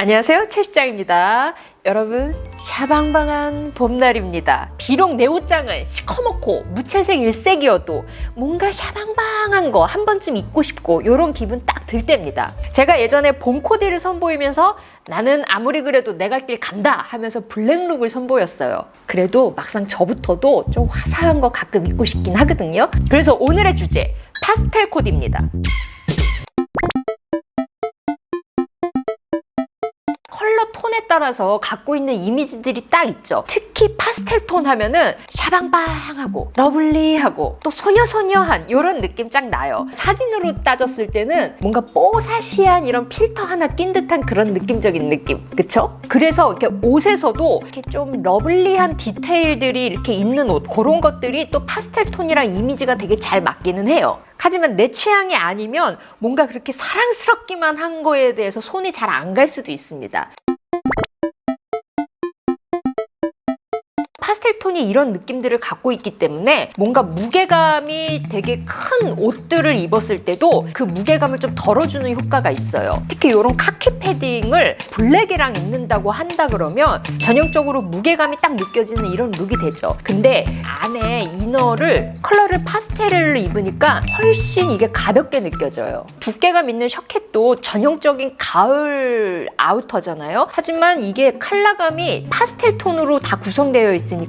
안녕하세요, 최 실장입니다. 여러분, 샤방방한 봄날입니다. 비록 내 옷장은 시커멓고 무채색 일색이어도 뭔가 샤방방한 거 한 번쯤 입고 싶고 이런 기분 딱 들 때입니다. 제가 예전에 봄 코디를 선보이면서 나는 아무리 그래도 내 갈 길 간다 하면서 블랙룩을 선보였어요. 그래도 막상 저부터도 좀 화사한 거 가끔 입고 싶긴 하거든요. 그래서 오늘의 주제, 파스텔 코디입니다. 컬러 톤에 따라서 갖고 있는 이미지들이 딱 있죠. 특히 파스텔 톤 하면은 샤방방하고 러블리하고 또 소녀소녀한 이런 느낌 쫙 나요. 사진으로 따졌을 때는 뭔가 뽀사시한 이런 필터 하나 낀 듯한 그런 느낌적인 느낌, 그쵸? 그래서 이렇게 옷에서도 이렇게 좀 러블리한 디테일들이 이렇게 있는 옷, 그런 것들이 또 파스텔 톤이랑 이미지가 되게 잘 맞기는 해요. 하지만 내 취향이 아니면 뭔가 그렇게 사랑스럽기만 한 거에 대해서 손이 잘 안 갈 수도 있습니다. 파스텔 톤이 이런 느낌들을 갖고 있기 때문에 뭔가 무게감이 되게 큰 옷들을 입었을 때도 그 무게감을 좀 덜어주는 효과가 있어요. 특히 이런 카키 패딩을 블랙이랑 입는다고 한다 그러면 전형적으로 무게감이 딱 느껴지는 이런 룩이 되죠. 근데 안에 이너를 컬러를 파스텔로 입으니까 훨씬 이게 가볍게 느껴져요. 두께감 있는 셔켓도 전형적인 가을 아우터잖아요. 하지만 이게 컬러감이 파스텔 톤으로 다 구성되어 있으니까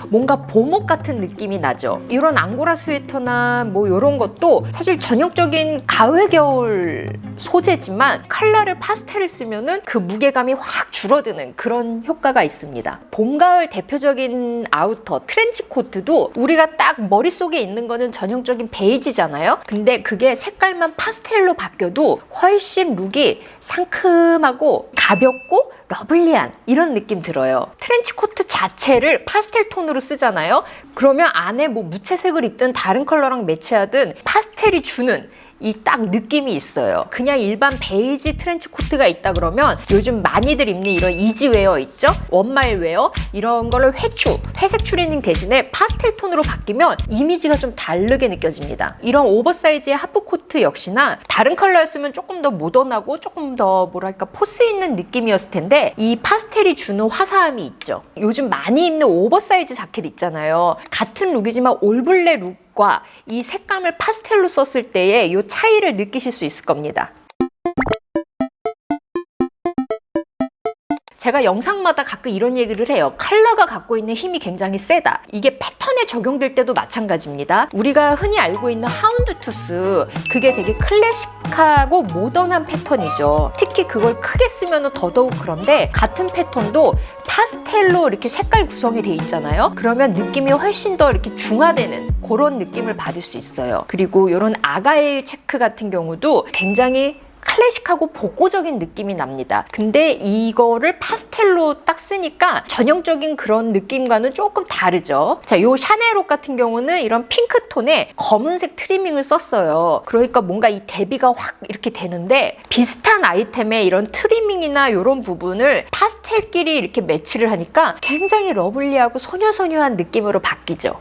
뭔가 봄옷 같은 느낌이 나죠. 이런 앙고라 스웨터나 뭐 이런 것도 사실 전형적인 가을 겨울 소재지만 컬러를 파스텔을 쓰면은 그 무게감이 확 줄어드는 그런 효과가 있습니다. 봄 가을 대표적인 아우터 트렌치 코트도 우리가 딱 머릿속에 있는 거는 전형적인 베이지잖아요. 근데 그게 색깔만 파스텔로 바뀌어도 훨씬 룩이 상큼하고 가볍고 러블리한 이런 느낌 들어요. 트렌치 코트 자체를 파스텔 톤으로 쓰잖아요. 그러면 안에 뭐 무채색을 입든 다른 컬러랑 매치하든 파스텔이 주는 이 딱 느낌이 있어요. 그냥 일반 베이지 트렌치 코트가 있다 그러면 요즘 많이들 입는 이런 이지웨어 있죠? 원마일웨어 이런 거를 회색 추리닝 대신에 파스텔 톤으로 바뀌면 이미지가 좀 다르게 느껴집니다. 이런 오버사이즈의 하프 코트 역시나 다른 컬러였으면 조금 더 모던하고 조금 더 뭐랄까 포스 있는 느낌이었을 텐데 이 파스텔이 주는 화사함이 있죠. 요즘 많이 입는 오버사이즈 자켓 있잖아요. 같은 룩이지만 올블랙 룩 이 색감을 파스텔로 썼을 때의 이 차이를 느끼실 수 있을 겁니다. 제가 영상마다 가끔 이런 얘기를 해요. 컬러가 갖고 있는 힘이 굉장히 세다. 이게 패턴에 적용될 때도 마찬가지입니다. 우리가 흔히 알고 있는 하운드투스, 그게 되게 클래식하고 모던한 패턴이죠. 특히 그걸 크게 쓰면 더더욱 그런데 같은 패턴도 파스텔로 이렇게 색깔 구성이 돼 있잖아요. 그러면 느낌이 훨씬 더 이렇게 중화되는 그런 느낌을 받을 수 있어요. 그리고 이런 아가일 체크 같은 경우도 굉장히 클래식하고 복고적인 느낌이 납니다. 근데 이거를 파스텔로 딱 쓰니까 전형적인 그런 느낌과는 조금 다르죠. 자, 요 샤넬 옷 같은 경우는 이런 핑크톤에 검은색 트리밍을 썼어요. 그러니까 뭔가 이 대비가 확 이렇게 되는데 비슷한 아이템에 이런 트리밍이나 이런 부분을 파스텔끼리 이렇게 매치를 하니까 굉장히 러블리하고 소녀소녀한 느낌으로 바뀌죠.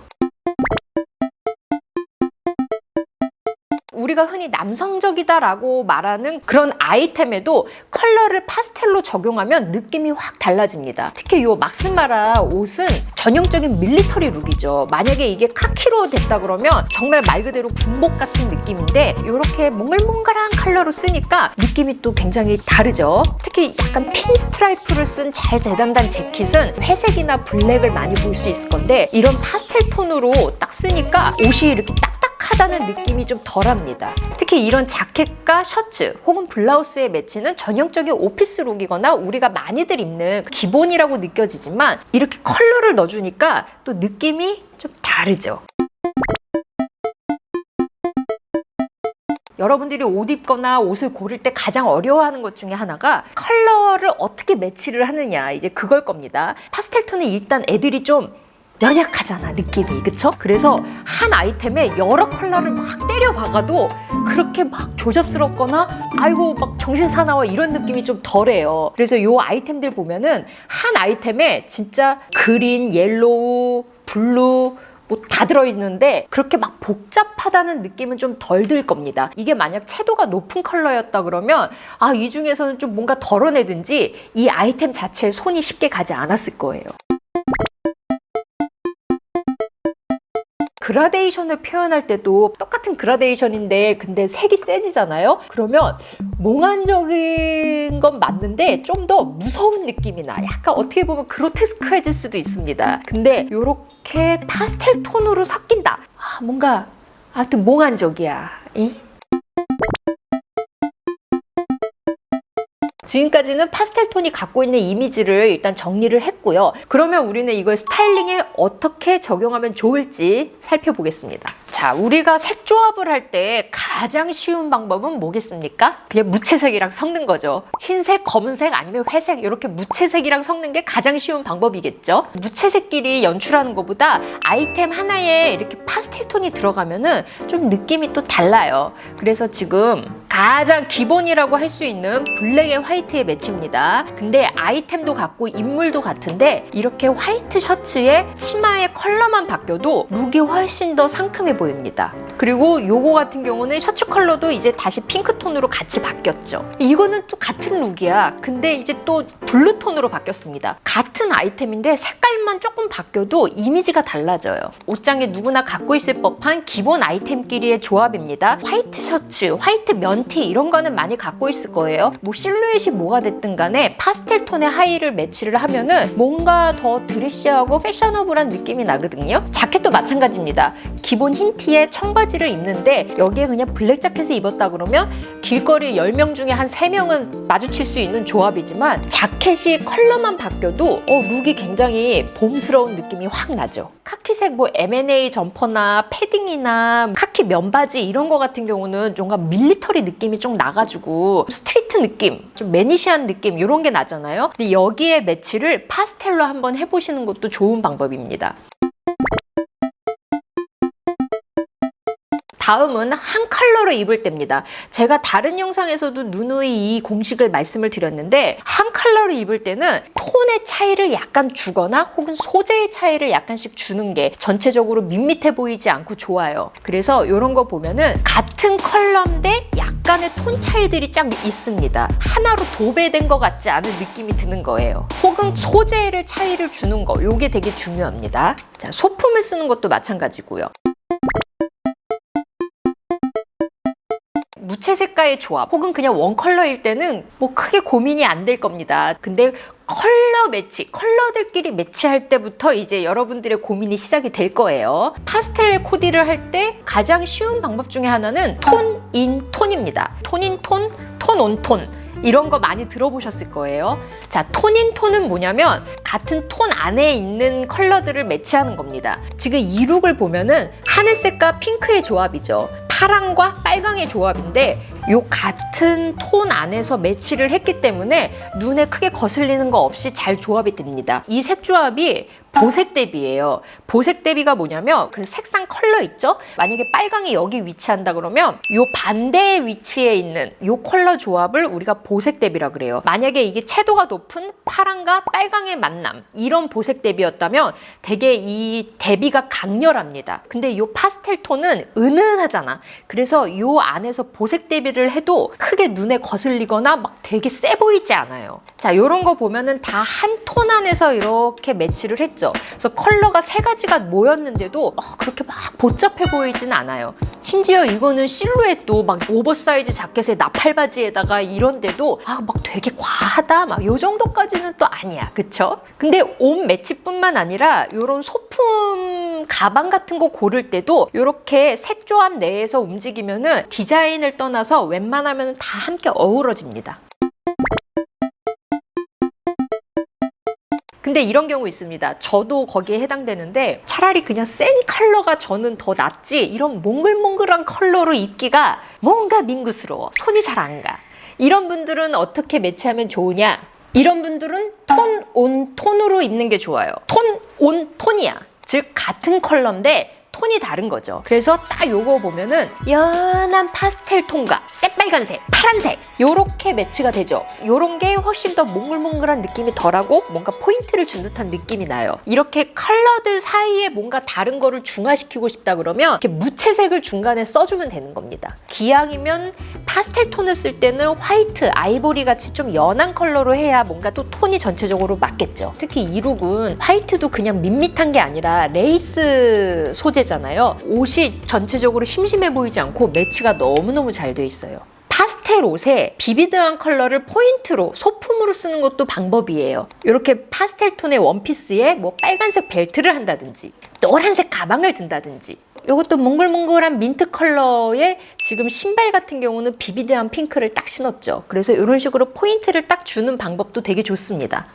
우리가 흔히 남성적이다라고 말하는 그런 아이템에도 컬러를 파스텔로 적용하면 느낌이 확 달라집니다. 특히 이 막스마라 옷은 전형적인 밀리터리 룩이죠. 만약에 이게 카키로 됐다 그러면 정말 말 그대로 군복 같은 느낌인데 이렇게 몽글몽글한 컬러로 쓰니까 느낌이 또 굉장히 다르죠. 특히 약간 핀 스트라이프를 쓴 잘 재단단 재킷은 회색이나 블랙을 많이 볼 수 있을 건데 이런 파스텔 톤으로 딱 쓰니까 옷이 이렇게 하다는 느낌이 좀 덜합니다. 특히 이런 자켓과 셔츠 혹은 블라우스의 매치는 전형적인 오피스 룩이거나 우리가 많이들 입는 기본이라고 느껴지지만 이렇게 컬러를 넣어주니까 또 느낌이 좀 다르죠. 여러분들이 옷 입거나 옷을 고를 때 가장 어려워하는 것 중에 하나가 컬러를 어떻게 매치를 하느냐, 이제 그걸 겁니다. 파스텔 톤은 일단 애들이 좀 연약하잖아, 느낌이. 그쵸? 그래서 한 아이템에 여러 컬러를 막 때려 박아도 그렇게 막 조잡스럽거나 아이고 막 정신 사나워 이런 느낌이 좀 덜해요. 그래서 요 아이템들 보면은 한 아이템에 진짜 그린, 옐로우, 블루, 뭐 다 들어있는데 그렇게 막 복잡하다는 느낌은 좀 덜 들 겁니다. 이게 만약 채도가 높은 컬러였다 그러면 이 중에서는 좀 뭔가 덜어내든지 이 아이템 자체에 손이 쉽게 가지 않았을 거예요. 그라데이션을 표현할 때도 똑같은 그라데이션인데 근데 색이 세지잖아요? 그러면 몽환적인 건 맞는데 좀 더 무서운 느낌이 나. 약간 어떻게 보면 그로테스크해질 수도 있습니다. 근데 이렇게 파스텔 톤으로 섞인다. 뭔가 하여튼 몽환적이야. 지금까지는 파스텔 톤이 갖고 있는 이미지를 일단 정리를 했고요. 그러면 우리는 이걸 스타일링에 어떻게 적용하면 좋을지 살펴보겠습니다. 자, 우리가 색 조합을 할 때 가장 쉬운 방법은 뭐겠습니까? 그냥 무채색이랑 섞는 거죠. 흰색, 검은색 아니면 회색 이렇게 무채색이랑 섞는 게 가장 쉬운 방법이겠죠. 무채색끼리 연출하는 것보다 아이템 하나에 이렇게 파스텔 톤이 들어가면은 좀 느낌이 또 달라요. 그래서 지금 가장 기본이라고 할 수 있는 블랙 앤 화이트의 매치입니다. 근데 아이템도 같고 인물도 같은데 이렇게 화이트 셔츠에 치마의 컬러만 바뀌어도 룩이 훨씬 더 상큼해 보입니다. 그리고 요거 같은 경우는 셔츠 컬러도 이제 다시 핑크톤으로 같이 바뀌었죠. 이거는 또 같은 룩이야. 근데 이제 또 블루톤으로 바뀌었습니다. 같은 아이템인데 색깔만 조금 바뀌어도 이미지가 달라져요. 옷장에 누구나 갖고 있을 법한 기본 아이템끼리의 조합입니다. 화이트 셔츠, 화이트 면티 이런 거는 많이 갖고 있을 거예요. 뭐 실루엣이 뭐가 됐든 간에 파스텔 톤의 하의를 매치를 하면은 뭔가 더 드레시하고 패셔너블한 느낌이 나거든요. 자켓도 마찬가지입니다. 기본 흰 티에 청바지를 입는데 여기에 그냥 블랙 자켓을 입었다 그러면 길거리 10명 중에 한 3명은 마주칠 수 있는 조합이지만 자켓이 컬러만 바뀌어도 룩이 굉장히 봄스러운 느낌이 확 나죠. 카키색 뭐 M&A 점퍼나 패딩이나 카키 면바지 이런 거 같은 경우는 뭔가 밀리터리 느낌이 좀 나가지고 스트리트 느낌, 좀 매니시한 느낌 이런 게 나잖아요. 근데 여기에 매치를 파스텔로 한번 해보시는 것도 좋은 방법입니다. 다음은 한 컬러로 입을 때입니다. 제가 다른 영상에서도 누누이 이 공식을 말씀을 드렸는데 한 컬러로 입을 때는 톤의 차이를 약간 주거나 혹은 소재의 차이를 약간씩 주는 게 전체적으로 밋밋해 보이지 않고 좋아요. 그래서 이런 거 보면은 같은 컬러인데 약간의 톤 차이들이 쫙 있습니다. 하나로 도배된 것 같지 않은 느낌이 드는 거예요. 혹은 소재를 차이를 주는 거, 이게 되게 중요합니다. 자, 소품을 쓰는 것도 마찬가지고요. 무채색과의 조합 혹은 그냥 원 컬러일 때는 뭐 크게 고민이 안 될 겁니다. 근데 컬러 매치, 컬러들끼리 매치할 때부터 이제 여러분들의 고민이 시작이 될 거예요. 파스텔 코디를 할 때 가장 쉬운 방법 중에 하나는 톤 인 톤입니다. 톤 인 톤, 톤 온 톤. 이런 거 많이 들어보셨을 거예요. 자, 톤인 톤은 뭐냐면 같은 톤 안에 있는 컬러들을 매치하는 겁니다. 지금 이 룩을 보면은 하늘색과 핑크의 조합이죠. 파랑과 빨강의 조합인데 요 같은 톤 안에서 매치를 했기 때문에 눈에 크게 거슬리는 거 없이 잘 조합이 됩니다. 이 색 조합이 보색 대비예요. 보색 대비가 뭐냐면 그 색상 컬러 있죠? 만약에 빨강이 여기 위치한다 그러면 요 반대의 위치에 있는 요 컬러 조합을 우리가 보색 대비라 그래요. 만약에 이게 채도가 높은 파랑과 빨강의 만남 이런 보색 대비였다면 되게 이 대비가 강렬합니다. 근데 요 파스텔 톤은 은은하잖아. 그래서 요 안에서 보색 대비를 해도 크게 눈에 거슬리거나 막 되게 세 보이지 않아요. 자, 요런 거 보면은 다 한 톤 안에서 이렇게 매치를 했죠. 그래서 컬러가 3가지가 모였는데도 그렇게 막 복잡해 보이진 않아요. 심지어 이거는 실루엣도 막 오버사이즈 자켓에 나팔바지에다가 이런데도 막 되게 과하다 막 요 정도까지는 또 아니야. 그쵸? 근데 옷 매치뿐만 아니라 요런 소품 가방 같은 거 고를 때도 이렇게 색 조합 내에서 움직이면은 디자인을 떠나서 웬만하면 다 함께 어우러집니다. 근데 이런 경우 있습니다. 저도 거기에 해당되는데 차라리 그냥 센 컬러가 저는 더 낫지 이런 몽글몽글한 컬러로 입기가 뭔가 민구스러워. 손이 잘 안 가. 이런 분들은 어떻게 매치하면 좋으냐? 이런 분들은 톤 온 톤으로 입는 게 좋아요. 톤 온 톤이야. 즉 같은 컬러인데 톤이 다른 거죠. 그래서 딱 요거 보면은 연한 파스텔 톤과 새빨간색, 파란색 요렇게 매치가 되죠. 요런 게 훨씬 더 몽글몽글한 느낌이 덜하고 뭔가 포인트를 준 듯한 느낌이 나요. 이렇게 컬러들 사이에 뭔가 다른 거를 중화시키고 싶다 그러면 이렇게 무채색을 중간에 써주면 되는 겁니다. 기왕이면 파스텔 톤을 쓸 때는 화이트, 아이보리 같이 좀 연한 컬러로 해야 뭔가 또 톤이 전체적으로 맞겠죠. 특히 이 룩은 화이트도 그냥 밋밋한 게 아니라 레이스 소재잖아요. 옷이 전체적으로 심심해 보이지 않고 매치가 너무너무 잘 돼 있어요. 파스텔 옷에 비비드한 컬러를 포인트로 소품으로 쓰는 것도 방법이에요. 이렇게 파스텔 톤의 원피스에 뭐 빨간색 벨트를 한다든지 노란색 가방을 든다든지, 이것도 몽글몽글한 민트 컬러의 지금 신발 같은 경우는 비비드한 핑크를 딱 신었죠. 그래서 이런 식으로 포인트를 딱 주는 방법도 되게 좋습니다.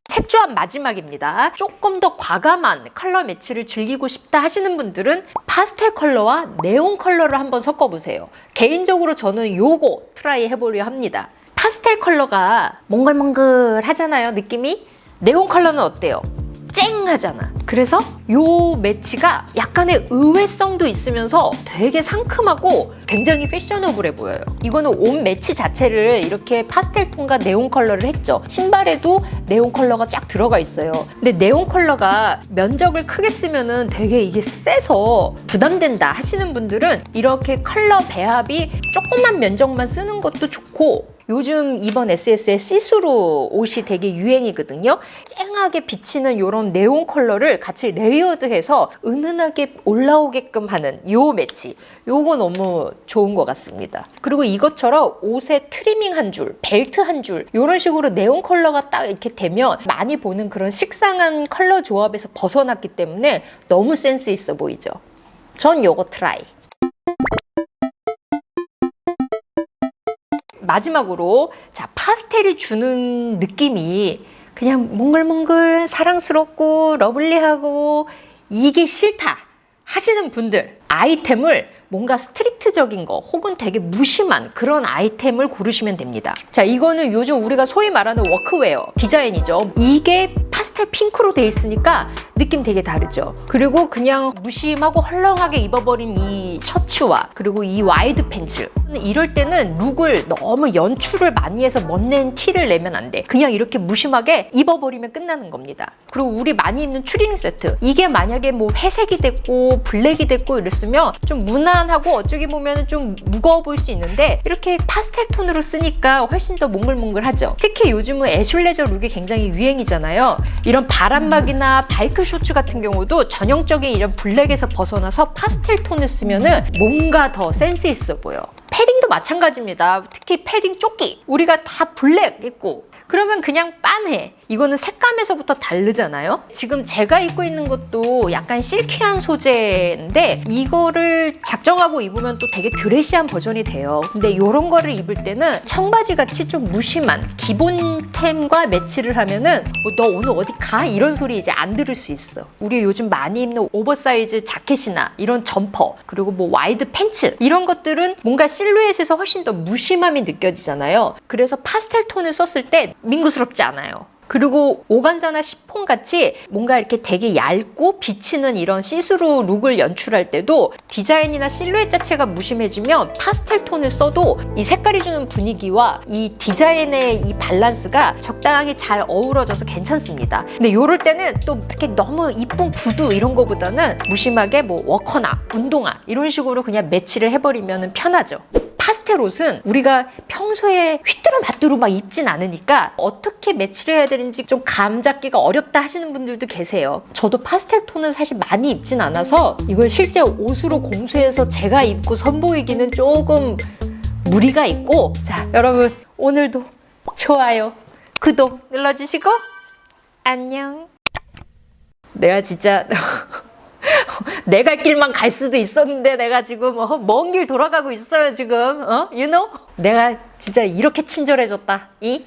색조합 마지막입니다. 조금 더 과감한 컬러 매치를 즐기고 싶다 하시는 분들은 파스텔 컬러와 네온 컬러를 한번 섞어보세요. 개인적으로 저는 요거 트라이 해보려 합니다. 파스텔 컬러가 몽글몽글 하잖아요, 느낌이. 네온 컬러는 어때요? 쨍하잖아. 그래서 요 매치가 약간의 의외성도 있으면서 되게 상큼하고 굉장히 패셔너블해 보여요. 이거는 옷 매치 자체를 이렇게 파스텔 톤과 네온 컬러를 했죠. 신발에도 네온 컬러가 쫙 들어가 있어요. 근데 네온 컬러가 면적을 크게 쓰면은 되게 이게 세서 부담된다 하시는 분들은 이렇게 컬러 배합이 조그만 면적만 쓰는 것도 좋고, 요즘 이번 SS의 시스루 옷이 되게 유행이거든요. 쨍하게 비치는 이런 네온 컬러를 같이 레이어드해서 은은하게 올라오게끔 하는 요 매치, 요거 너무 좋은 것 같습니다. 그리고 이것처럼 옷에 트리밍 한 줄, 벨트 한 줄, 이런 식으로 네온 컬러가 딱 이렇게 되면 많이 보는 그런 식상한 컬러 조합에서 벗어났기 때문에 너무 센스 있어 보이죠. 전 요거 트라이. 마지막으로, 자, 파스텔이 주는 느낌이 그냥 몽글몽글 사랑스럽고 러블리하고 이게 싫다 하시는 분들, 아이템을 뭔가 스트리트적인 거 혹은 되게 무심한 그런 아이템을 고르시면 됩니다. 자, 이거는 요즘 우리가 소위 말하는 워크웨어 디자인이죠. 이게 파스텔 핑크로 돼 있으니까 느낌 되게 다르죠. 그리고 그냥 무심하고 헐렁하게 입어버린 이 셔츠와 그리고 이 와이드 팬츠, 이럴 때는 룩을 너무 연출을 많이 해서 멋낸 티를 내면 안 돼. 그냥 이렇게 무심하게 입어버리면 끝나는 겁니다. 그리고 우리 많이 입는 추리닝 세트, 이게 만약에 뭐 회색이 됐고 블랙이 됐고 이랬으면 좀 무난하고 어쩌기 보면 좀 무거워 보일 수 있는데, 이렇게 파스텔 톤으로 쓰니까 훨씬 더 몽글몽글하죠. 특히 요즘은 애슐레저 룩이 굉장히 유행이잖아요. 이런 바람막이나 바이크 셔츠 같은 경우도 전형적인 이런 블랙에서 벗어나서 파스텔 톤을 쓰면은 뭔가 더 센스 있어 보여. 패딩도 마찬가지입니다. 특히 패딩 조끼, 우리가 다 블랙 입고 그러면 그냥 빤해. 이거는 색감에서부터 다르잖아요. 지금 제가 입고 있는 것도 약간 실키한 소재인데 이거를 작정하고 입으면 또 되게 드레시한 버전이 돼요. 근데 이런 거를 입을 때는 청바지 같이 좀 무심한 기본템과 매치를 하면은 너 오늘 어디 가? 이런 소리 이제 안 들을 수 있어. 우리 요즘 많이 입는 오버사이즈 자켓이나 이런 점퍼, 그리고 뭐 와이드 팬츠, 이런 것들은 뭔가 실루엣에서 훨씬 더 무심함이 느껴지잖아요. 그래서 파스텔 톤을 썼을 때 민구스럽지 않아요. 그리고 오간자나 시폰 같이 뭔가 이렇게 되게 얇고 비치는 이런 시스루 룩을 연출할 때도 디자인이나 실루엣 자체가 무심해지면 파스텔 톤을 써도 이 색깔이 주는 분위기와 이 디자인의 이 밸런스가 적당히 잘 어우러져서 괜찮습니다. 근데 요럴 때는 또 이렇게 너무 이쁜 구두 이런 거보다는 무심하게 뭐 워커나 운동화 이런 식으로 그냥 매치를 해버리면 편하죠. 파스텔 옷은 우리가 평소에 휘뚜루마뚜루 막 입진 않으니까 어떻게 매치를 해야 되는지 좀 감 잡기가 어렵다 하시는 분들도 계세요. 저도 파스텔 톤은 사실 많이 입진 않아서 이걸 실제 옷으로 공수해서 제가 입고 선보이기는 조금 무리가 있고, 자, 여러분 오늘도 좋아요, 구독 눌러주시고 안녕. 내가 진짜 내 갈 길만 갈 수도 있었는데 내가 지금 먼 길 돌아가고 있어요 지금. You know? 내가 진짜 이렇게 친절해졌다. 이?